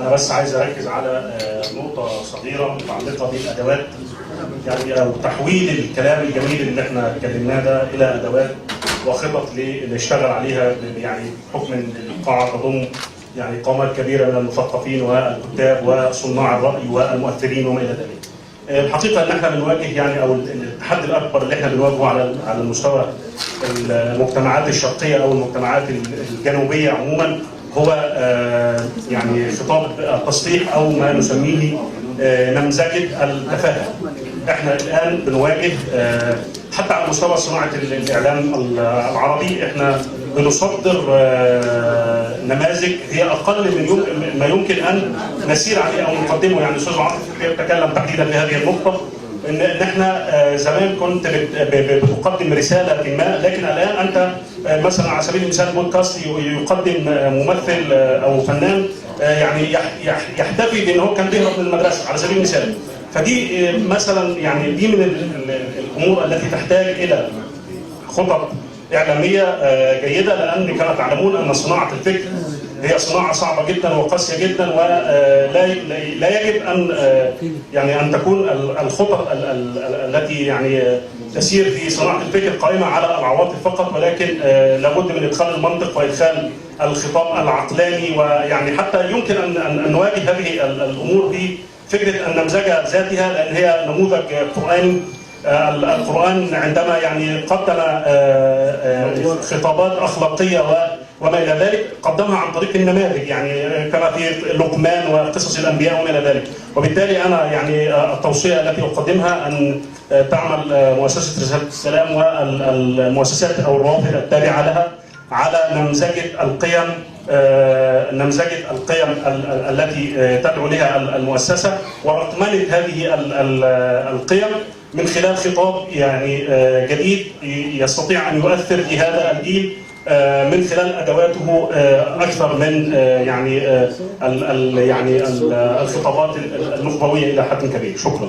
انا بس عايز اركز على نقطه صغيره متعلقه بالادوات، يعني او تحويل الكلام الجميل اللي احنا اتكلمناه ده الى ادوات وخطط اللي اشتغل عليها، يعني بحكم ان القاعه تضم يعني قامات كبيره من المثقفين والكتاب وصناع الراي والمؤثرين وما الى ذلك. الحقيقه ان احنا بنواجه يعني او التحدي الاكبر اللي احنا بنواجهه على المستوى المجتمعات الشرقيه او المجتمعات الجنوبيه عموما هو يعني خطاب التصحيح او ما نسميه نمذجه التفاهه. احنا الان بنواجه حتى على مستوى صناعه الاعلام العربي احنا بنصدر نماذج هي اقل من ما يمكن ان نسير عليه او نقدمه. يعني الاستاذ عاطف تكلم تحديدا في هذه النقطه ان احنا زمان كنت بتقدم رساله ما، لكن الان انت مثلا على سبيل المثال بودكاست يقدم ممثل او فنان يعني يحتفي بان هو كان بيهرب من المدرسه على سبيل المثال. فدي مثلا يعني دي من الامور التي تحتاج الى خطط اعلاميه جيده، لان كما تعلمون ان صناعه الفكر هي صناعه صعبه جدا وقاسيه جدا، ولا يجب ان تكون الخطط التي يعني تسير في صناعه الفكر قائمه على العواطف فقط، ولكن لابد من ادخال المنطق وادخال الخطاب العقلاني، ويعني حتى يمكن ان نواجه هذه الامور بفكره النمذجه ذاتها، لان هي نموذج قراني. القرآن عندما يعني قدم خطابات أخلاقية وما إلى ذلك قدمها عن طريق النماذج، يعني كما في لقمان وقصص الأنبياء وما إلى ذلك. وبالتالي أنا يعني التوصية التي أقدمها أن تعمل مؤسسة رسالة السلام والمؤسسات أو الروابط التابعة لها على نمذجة القيم التي تدعو لها المؤسسة، ورقمنة هذه القيم من خلال خطاب يعني جديد يستطيع ان يؤثر في هذا الجيل من خلال ادواته اكثر من يعني الخطابات النخبويه الى حد كبير. شكرا.